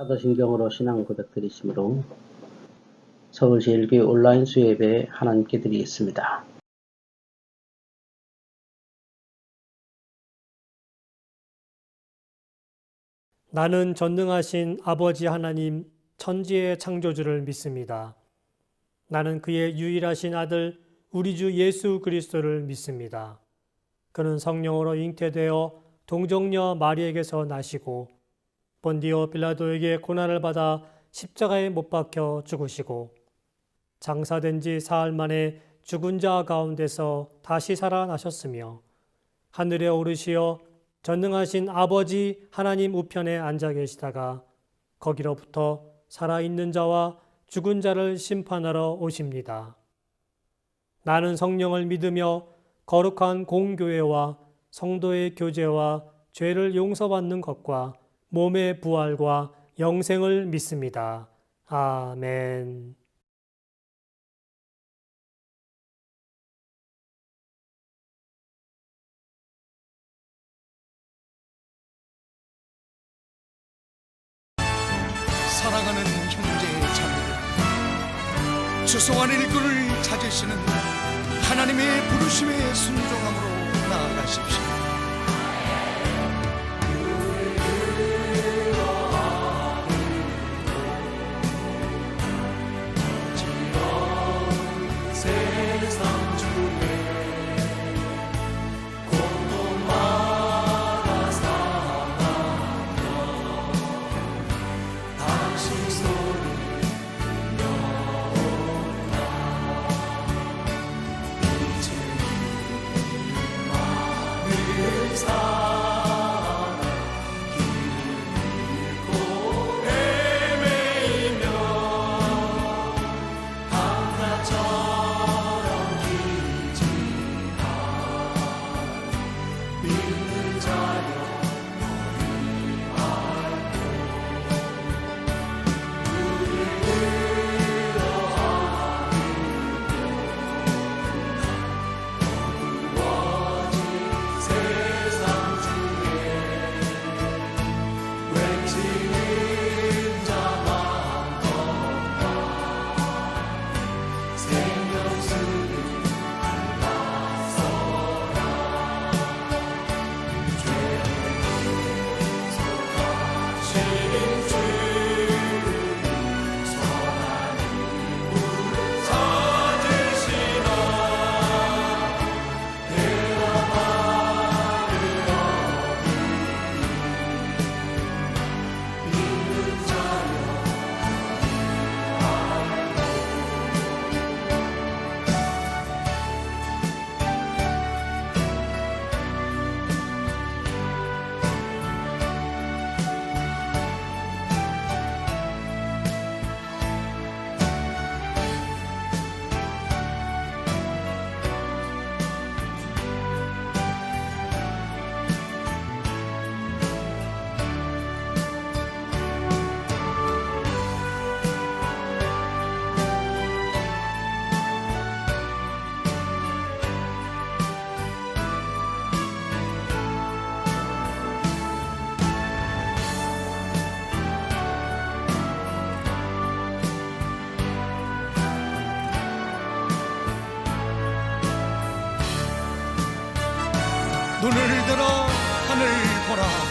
사도신경으로 신앙 고백드리심으로 서울제일교회 온라인 수요예배에 하나님께 드리겠습니다. 나는 전능하신 아버지 하나님 천지의 창조주를 믿습니다. 나는 그의 유일하신 아들 우리 주 예수 그리스도를 믿습니다. 그는 성령으로 잉태되어 동정녀 마리에게서 나시고 본디오 빌라도에게 고난을 받아 십자가에 못 박혀 죽으시고 장사된 지 사흘 만에 죽은 자 가운데서 다시 살아나셨으며 하늘에 오르시어 전능하신 아버지 하나님 우편에 앉아 계시다가 거기로부터 살아있는 자와 죽은 자를 심판하러 오십니다. 나는 성령을 믿으며 거룩한 공교회와 성도의 교제와 죄를 용서받는 것과 몸의 부활과 영생을 믿습니다. 아멘. 사랑하는 형제 자매들, 주소한 일꾼을 찾으시는 하나님의 부르심에 순종함으로 나아가십시오. 눈을 들어 하늘 보라.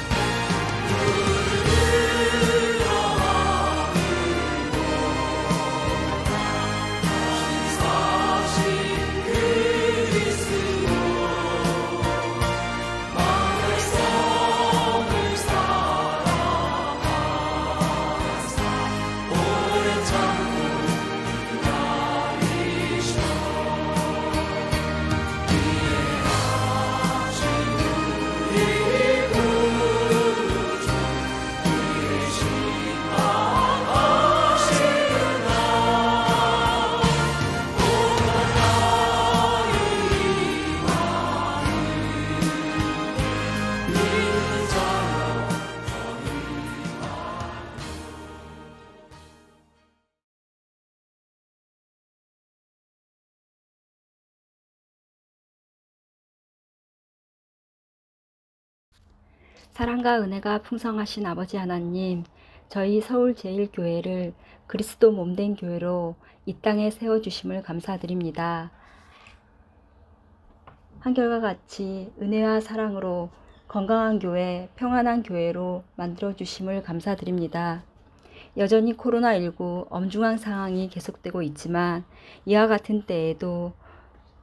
사랑과 은혜가 풍성하신 아버지 하나님, 저희 서울제일교회를 그리스도 몸된 교회로 이 땅에 세워주심을 감사드립니다. 한결과 같이 은혜와 사랑으로 건강한 교회, 평안한 교회로 만들어주심을 감사드립니다. 여전히 코로나19 엄중한 상황이 계속되고 있지만 이와 같은 때에도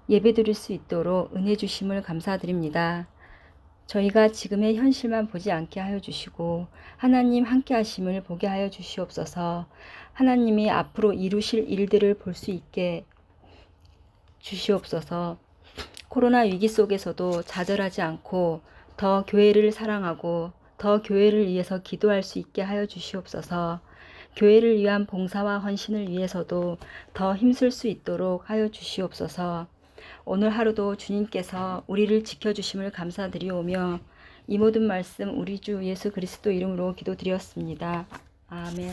예배드릴 수 있도록 은혜 주심을 감사드립니다. 저희가 지금의 현실만 보지 않게 하여 주시고 하나님 함께 하심을 보게 하여 주시옵소서. 하나님이 앞으로 이루실 일들을 볼 수 있게 주시옵소서. 코로나 위기 속에서도 좌절하지 않고 더 교회를 사랑하고 더 교회를 위해서 기도할 수 있게 하여 주시옵소서. 교회를 위한 봉사와 헌신을 위해서도 더 힘쓸 수 있도록 하여 주시옵소서. 오늘 하루도 주님께서 우리를 지켜주심을 감사드리오며 이 모든 말씀 우리 주 예수 그리스도 이름으로 기도드렸습니다. 아멘.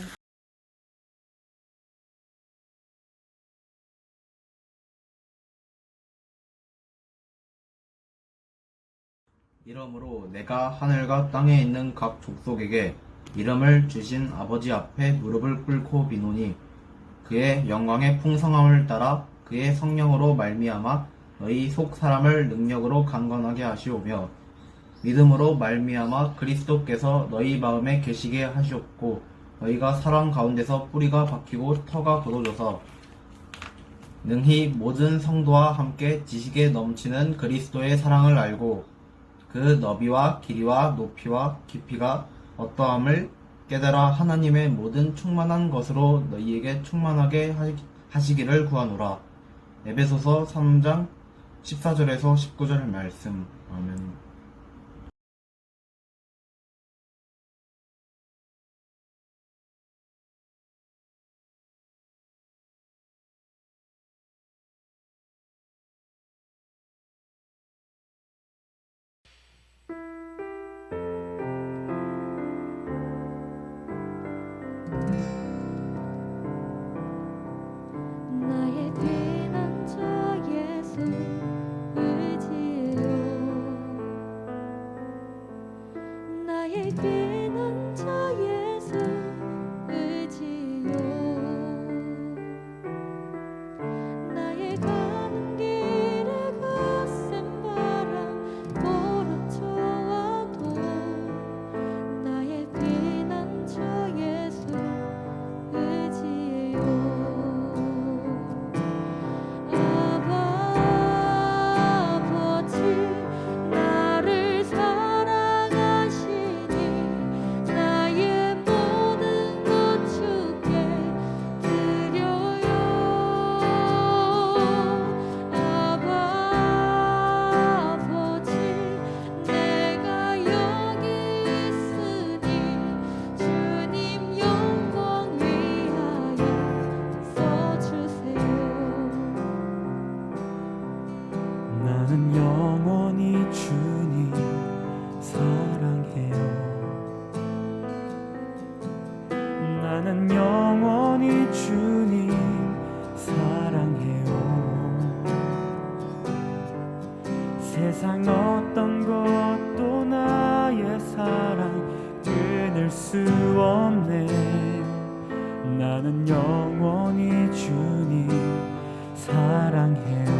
이러므로 내가 하늘과 땅에 있는 각 족속에게 이름을 주신 아버지 앞에 무릎을 꿇고 비노니 그의 영광의 풍성함을 따라 그의 성령으로 말미암아 너희 속 사람을 능력으로 강건하게 하시오며 믿음으로 말미암아 그리스도께서 너희 마음에 계시게 하시옵고 너희가 사랑 가운데서 뿌리가 박히고 터가 굳어져서 능히 모든 성도와 함께 지식에 넘치는 그리스도의 사랑을 알고 그 너비와 길이와 높이와 깊이가 어떠함을 깨달아 하나님의 모든 충만한 것으로 너희에게 충만하게 하시기를 구하노라. 에베소서 3장 14절에서 19절 말씀. 아멘. 나의 피난처 예수 의지해요. 나의 피난처 예수 의지요. 나의 가는 길에 거센 바람 몰아쳐와도 나의 피난처 예수 의지해요. 아버지 나를 사랑하시니 나의 모든 것 주께 드려요. 아버지 내가 여기 있으니 주님 영광 위하여 써주세요. 나는 영원히 주님 사랑해요. 나는 영원히 주님 사랑해요. 세상 어떤 것도 나의 사랑 끊을 수 없네. 나는 영원히 주님 사랑해요.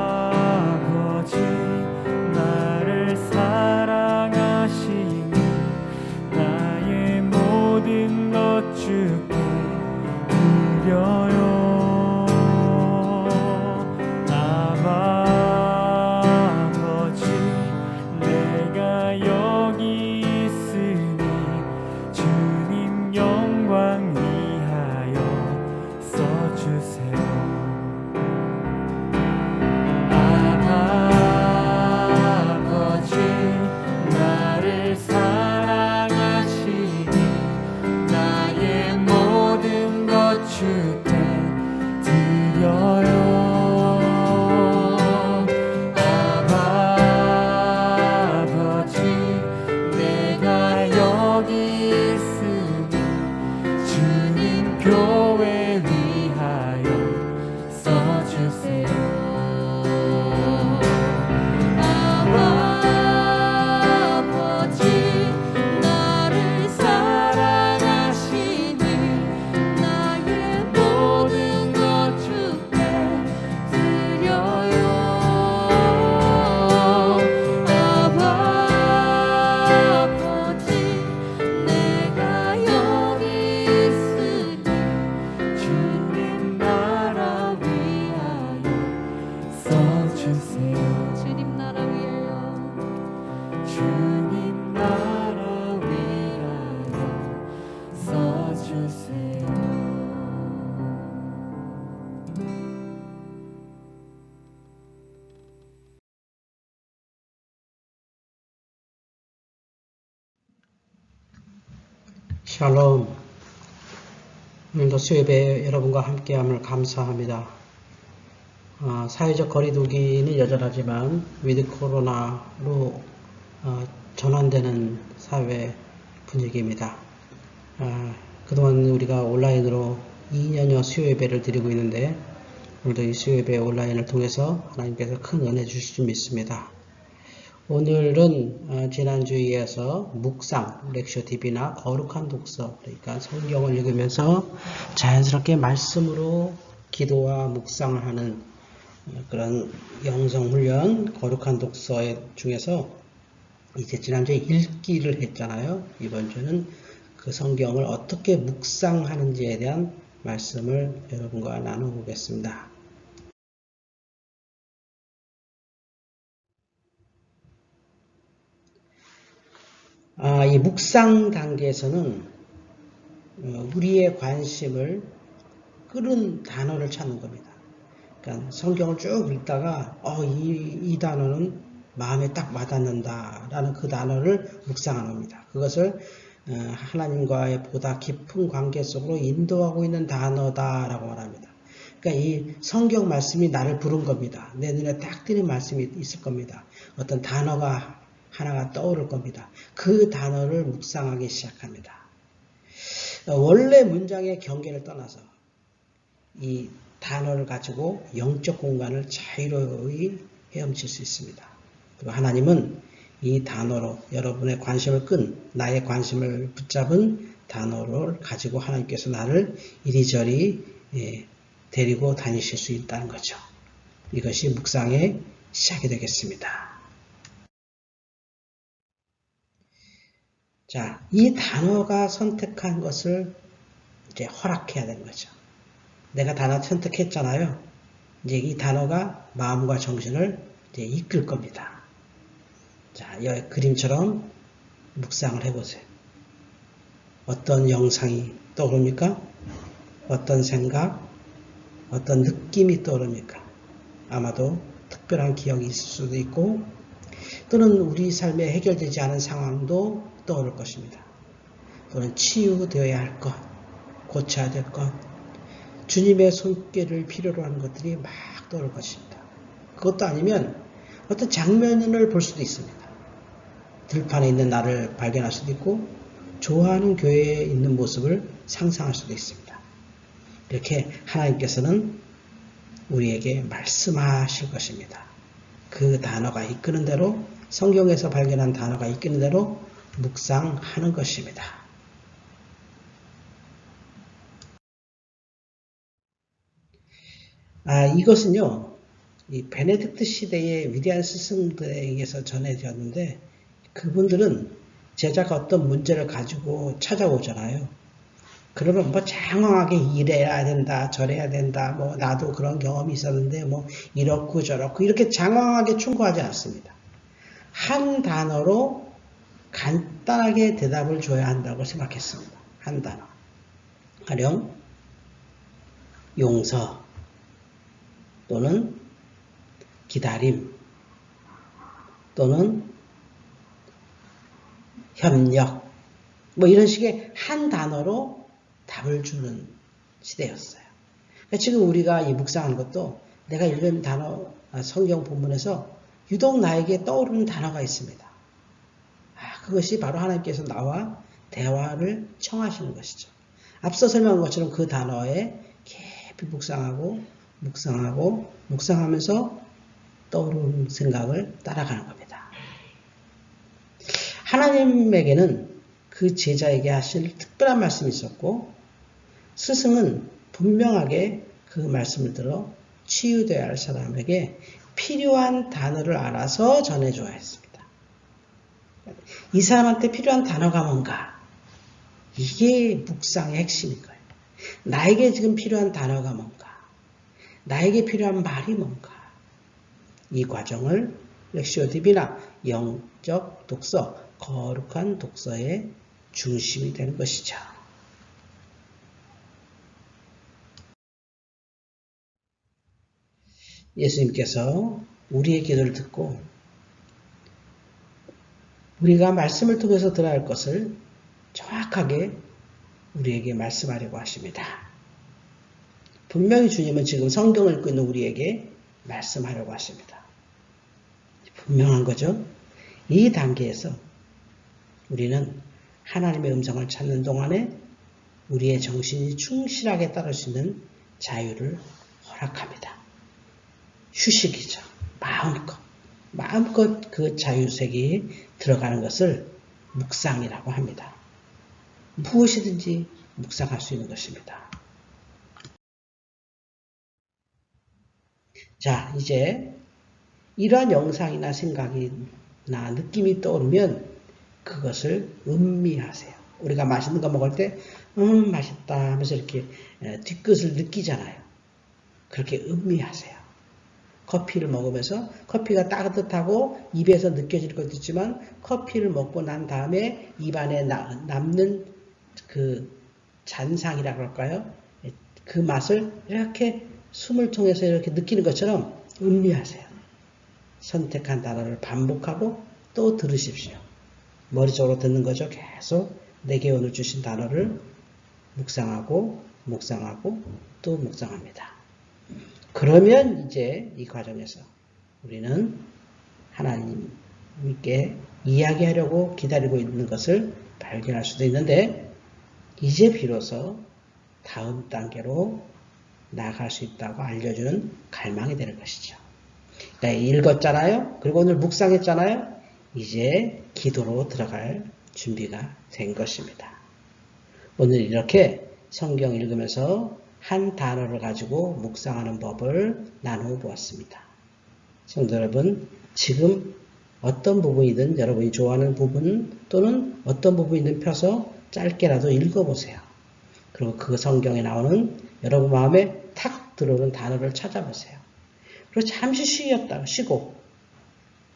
아버지 나를 사랑하시니 나의 모든 것 주께 드려요. 아버지 내가 여기 있으니 주님 영광 위하여 써주세요. 아버지 나를 사랑하시니 나의 모든 것 주께 샬롬. 오늘도 수요예배 여러분과 함께함을 감사합니다. 사회적 거리두기는 여전하지만 위드 코로나로 전환되는 사회 분위기입니다. 그동안 우리가 온라인으로 2년여 수요예배를 드리고 있는데 오늘도 이 수요예배 온라인을 통해서 하나님께서 큰 은혜 주실 줄 믿습니다. 오늘은 지난주에 이어서 묵상, 렉셔 TV나 거룩한 독서, 그러니까 성경을 읽으면서 자연스럽게 말씀으로 기도와 묵상을 하는 그런 영성훈련, 거룩한 독서 중에서 이제 지난주에 읽기를 했잖아요. 이번 주는 그 성경을 어떻게 묵상하는지에 대한 말씀을 여러분과 나눠보겠습니다. 이 묵상 단계에서는 우리의 관심을 끄는 단어를 찾는 겁니다. 그러니까 성경을 쭉 읽다가 이 단어는 마음에 딱 와닿는다라는 그 단어를 묵상하는 겁니다. 그것을 하나님과의 보다 깊은 관계 속으로 인도하고 있는 단어다라고 말합니다. 그러니까 이 성경 말씀이 나를 부른 겁니다. 내 눈에 딱 띄는 말씀이 있을 겁니다. 어떤 단어가 하나가 떠오를 겁니다. 그 단어를 묵상하기 시작합니다. 원래 문장의 경계를 떠나서 이 단어를 가지고 영적 공간을 자유로이 헤엄칠 수 있습니다. 그리고 하나님은 이 단어로 여러분의 관심을 끈, 나의 관심을 붙잡은 단어를 가지고 하나님께서 나를 이리저리 데리고 다니실 수 있다는 거죠. 이것이 묵상의 시작이 되겠습니다. 자, 이 단어가 선택한 것을 이제 허락해야 되는 거죠. 내가 단어 선택했잖아요. 이제 이 단어가 마음과 정신을 이제 이끌 겁니다. 자, 여기 그림처럼 묵상을 해보세요. 어떤 영상이 떠오릅니까? 어떤 생각, 어떤 느낌이 떠오릅니까? 아마도 특별한 기억이 있을 수도 있고, 또는 우리 삶에 해결되지 않은 상황도 떠오를 것입니다. 또는 치유되어야 할 것, 고쳐야 될 것, 주님의 손길을 필요로 하는 것들이 막 떠오를 것입니다. 그것도 아니면 어떤 장면을 볼 수도 있습니다. 들판에 있는 나를 발견할 수도 있고 좋아하는 교회에 있는 모습을 상상할 수도 있습니다. 이렇게 하나님께서는 우리에게 말씀하실 것입니다. 그 단어가 이끄는 대로, 성경에서 발견한 단어가 이끄는 대로 묵상하는 것입니다. 이것은요, 이 베네딕트 시대의 위대한 스승들에게서 전해졌는데, 그분들은 제자가 어떤 문제를 가지고 찾아오잖아요. 그러면 장황하게 이래야 된다, 저래야 된다, 나도 그런 경험이 있었는데, 이렇고 저렇고, 이렇게 장황하게 충고하지 않습니다. 한 단어로 간단하게 대답을 줘야 한다고 생각했습니다. 한 단어. 가령, 용서, 또는 기다림, 또는 협력, 이런 식의 한 단어로 답을 주는 시대였어요. 그러니까 지금 우리가 이 묵상하는 것도 내가 읽은 단어, 성경 본문에서 유독 나에게 떠오르는 단어가 있습니다. 그것이 바로 하나님께서 나와 대화를 청하시는 것이죠. 앞서 설명한 것처럼 그 단어에 깊이 묵상하면서 떠오르는 생각을 따라가는 겁니다. 하나님에게는 그 제자에게 하실 특별한 말씀이 있었고, 스승은 분명하게 그 말씀을 들어 치유되어야 할 사람에게 필요한 단어를 알아서 전해줘야 했습니다. 이 사람한테 필요한 단어가 뭔가, 이게 묵상의 핵심인 거예요. 나에게 지금 필요한 단어가 뭔가, 나에게 필요한 말이 뭔가, 이 과정을 렉시오 TV나 영적 독서, 거룩한 독서의 중심이 되는 것이죠. 예수님께서 우리의 기도를 듣고 우리가 말씀을 통해서 들어야 할 것을 정확하게 우리에게 말씀하려고 하십니다. 분명히 주님은 지금 성경을 읽고 있는 우리에게 말씀하려고 하십니다. 분명한 거죠. 이 단계에서 우리는 하나님의 음성을 찾는 동안에 우리의 정신이 충실하게 따를 수 있는 자유를 허락합니다. 휴식이죠. 마음껏 그 자유색이 들어가는 것을 묵상이라고 합니다. 무엇이든지 묵상할 수 있는 것입니다. 자, 이제 이러한 영상이나 생각이나 느낌이 떠오르면 그것을 음미하세요. 우리가 맛있는 거 먹을 때 맛있다 하면서 이렇게 뒤끝을 느끼잖아요. 그렇게 음미하세요. 커피를 먹으면서 커피가 따뜻하고 입에서 느껴질 것도 있지만 커피를 먹고 난 다음에 입안에 남는 그 잔상이라고 할까요? 그 맛을 이렇게 숨을 통해서 이렇게 느끼는 것처럼 음미하세요. 선택한 단어를 반복하고 또 들으십시오. 머리 쪽으로 듣는 거죠. 계속 내게 오늘 주신 단어를 묵상하고 또 묵상합니다. 그러면 이제 이 과정에서 우리는 하나님께 이야기하려고 기다리고 있는 것을 발견할 수도 있는데 이제 비로소 다음 단계로 나아갈 수 있다고 알려주는 갈망이 되는 것이죠. 그러니까 읽었잖아요. 그리고 오늘 묵상했잖아요. 이제 기도로 들어갈 준비가 된 것입니다. 오늘 이렇게 성경 읽으면서 한 단어를 가지고 묵상하는 법을 나누어 보았습니다. 성도 여러분, 지금 어떤 부분이든 여러분이 좋아하는 부분 또는 어떤 부분이든 펴서 짧게라도 읽어보세요. 그리고 그 성경에 나오는 여러분 마음에 탁 들어오는 단어를 찾아보세요. 그리고 잠시 쉬고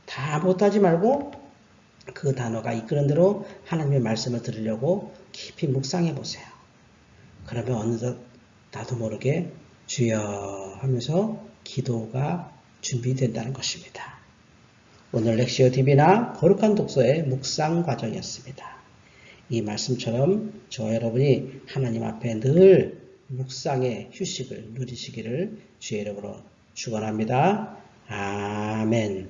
다 못하지 말고 그 단어가 이끄는 대로 하나님의 말씀을 들으려고 깊이 묵상해 보세요. 그러면 어느덧 나도 모르게 주여 하면서 기도가 준비된다는 것입니다. 오늘 렉시오 TV나 거룩한 독서의 묵상 과정이었습니다. 이 말씀처럼 저와 여러분이 하나님 앞에 늘 묵상의 휴식을 누리시기를 주의 이름으로 축원합니다. 아멘.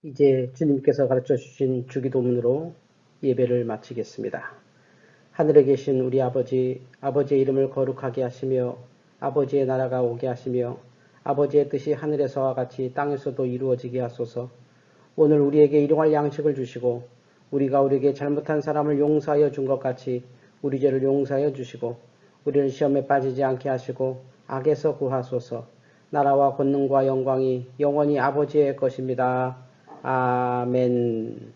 이제 주님께서 가르쳐 주신 주기도문으로 예배를 마치겠습니다. 하늘에 계신 우리 아버지, 아버지의 이름을 거룩하게 하시며 아버지의 나라가 오게 하시며 아버지의 뜻이 하늘에서와 같이 땅에서도 이루어지게 하소서. 오늘 우리에게 일용할 양식을 주시고 우리가 우리에게 잘못한 사람을 용서하여 준 것 같이 우리 죄를 용서하여 주시고 우리를 시험에 빠지지 않게 하시고 악에서 구하소서. 나라와 권능과 영광이 영원히 아버지의 것입니다. 아멘.